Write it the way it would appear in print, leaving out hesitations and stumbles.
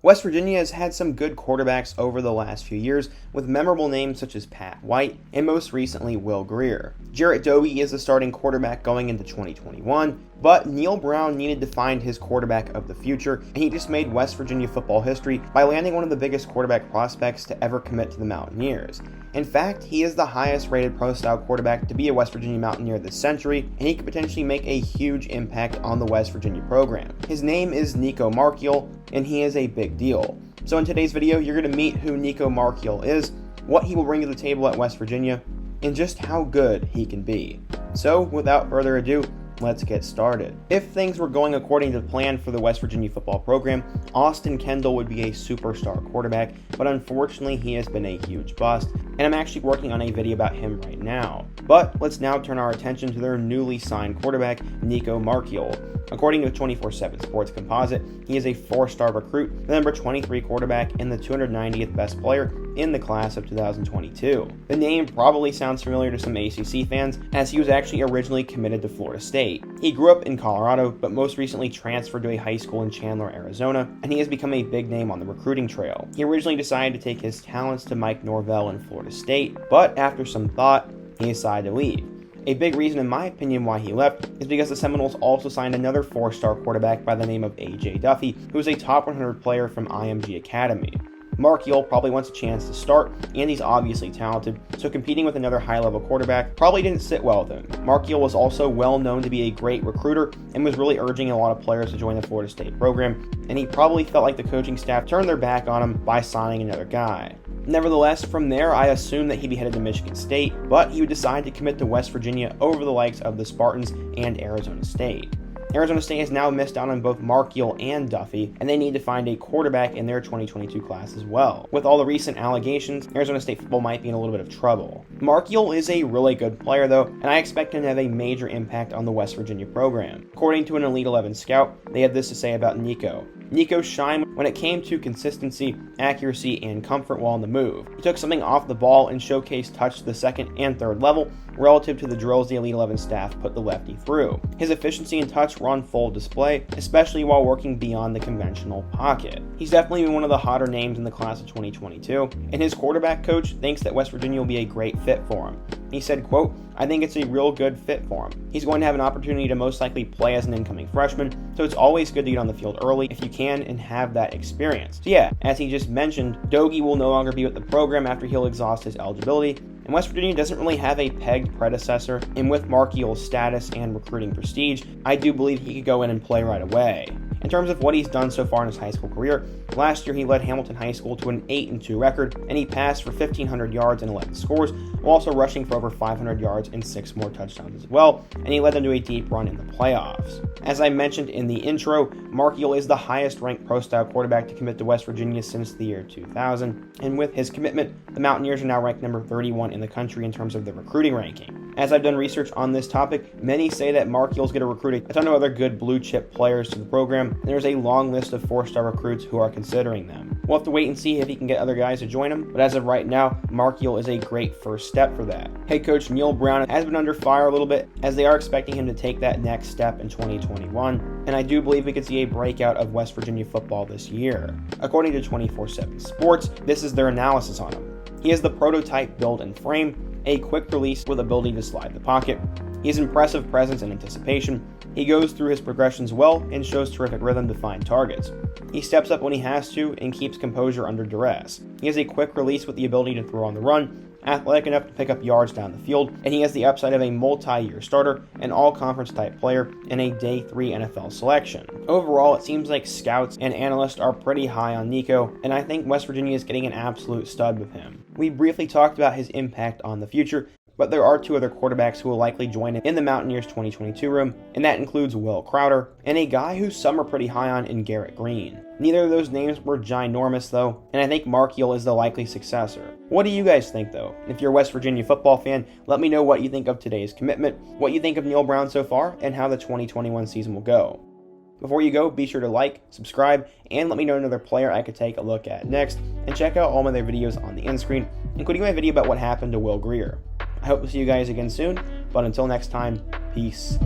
West Virginia has had some good quarterbacks over the last few years, with memorable names such as Pat White and most recently Will Grier. Jarrett Doege is the starting quarterback going into 2021, but Neal Brown needed to find his quarterback of the future, and he just made West Virginia football history by landing one of the biggest quarterback prospects to ever commit to the Mountaineers. In fact, he is the highest rated pro-style quarterback to be a West Virginia Mountaineer this century, and he could potentially make a huge impact on the West Virginia program. His name is Nico Marchiol, and he is a big deal. So in today's video, you're going to meet who Nico Marchiol is, what he will bring to the table at West Virginia, and just how good he can be. So without further ado, let's get started. If things were going according to plan for the West Virginia football program, Austin Kendall would be a superstar quarterback, but unfortunately he has been a huge bust, and I'm actually working on a video about him right now. But let's now turn our attention to their newly signed quarterback, Nico Marchiol. According to 24/7 Sports Composite, he is a 4-star recruit, the number 23 quarterback, and the 290th best player in the class of 2022. The name probably sounds familiar to some ACC fans, as he was actually originally committed to Florida State. He grew up in Colorado, but most recently transferred to a high school in Chandler, Arizona, and he has become a big name on the recruiting trail. He originally decided to take his talents to Mike Norvell in Florida State, but after some thought, he decided to leave. A big reason, in my opinion, why he left is because the Seminoles also signed another 4-star quarterback by the name of A.J. Duffy, who is a top 100 player from IMG Academy. Marchiol probably wants a chance to start, and he's obviously talented, so competing with another high-level quarterback probably didn't sit well with him. Marchiol was also well known to be a great recruiter and was really urging a lot of players to join the Florida State program, and he probably felt like the coaching staff turned their back on him by signing another guy. Nevertheless, from there, I assumed that he'd be headed to Michigan State, but he would decide to commit to West Virginia over the likes of the Spartans and Arizona State. Arizona State has now missed out on both Marchiol and Duffy, and they need to find a quarterback in their 2022 class as well. With all the recent allegations, Arizona State football might be in a little bit of trouble. Marchiol is a really good player though, and I expect him to have a major impact on the West Virginia program. According to an Elite 11 scout, they had this to say about Nico. Nico shined when it came to consistency, accuracy, and comfort while on the move. He took something off the ball and showcased touch to the second and third level relative to the drills the Elite 11 staff put the lefty through. His efficiency and touch were on full display, especially while working beyond the conventional pocket. He's definitely been one of the hotter names in the class of 2022, and his quarterback coach thinks that West Virginia will be a great fit for him. He said, quote, "I think it's a real good fit for him. He's going to have an opportunity to most likely play as an incoming freshman, so it's always good to get on the field early if you can and have that experience." So yeah, as he just mentioned, Doege will no longer be with the program after he'll exhaust his eligibility, and West Virginia doesn't really have a pegged predecessor, and with Marchiol's status and recruiting prestige, I do believe he could go in and play right away. In terms of what he's done so far in his high school career, last year he led Hamilton High School to an 8-2 record, and he passed for 1,500 yards and 11 scores, while also rushing for over 500 yards and 6 more touchdowns as well, and he led them to a deep run in the playoffs. As I mentioned in the intro, Marchiol is the highest ranked pro-style quarterback to commit to West Virginia since the year 2000, and with his commitment, the Mountaineers are now ranked number 31 in the country in terms of the recruiting ranking. As I've done research on this topic, many say that Marchiol's going to recruit a ton of other good blue chip players to the program, and there's a long list of 4-star recruits who are considering them. We'll have to wait and see if he can get other guys to join him, but as of right now, Marchiol is a great first step for that. Head coach Neal Brown has been under fire a little bit, as they are expecting him to take that next step in 2021, and I do believe we could see a breakout of West Virginia football this year. According to 24/7 Sports, this is their analysis on him. He has the prototype build and frame, a quick release with ability to slide the pocket. He has impressive presence and anticipation. He goes through his progressions well and shows terrific rhythm to find targets. He steps up when he has to and keeps composure under duress. He has a quick release with the ability to throw on the run, athletic enough to pick up yards down the field, and he has the upside of a multi-year starter, an all-conference type player, and a day 3 NFL selection. Overall, it seems like scouts and analysts are pretty high on Nico, and I think West Virginia is getting an absolute stud with him. We briefly talked about his impact on the future, but there are 2 other quarterbacks who will likely join in the Mountaineers 2022 room, and that includes Will Crowder, and a guy who some are pretty high on in Garrett Green. Neither of those names were ginormous though, and I think Marchiol is the likely successor. What do you guys think though? If you're a West Virginia football fan, let me know what you think of today's commitment, what you think of Neal Brown so far, and how the 2021 season will go. Before you go, be sure to like, subscribe, and let me know another player I could take a look at next, and check out all my other videos on the end screen, including my video about what happened to Will Grier. I hope to see you guys again soon, but until next time, peace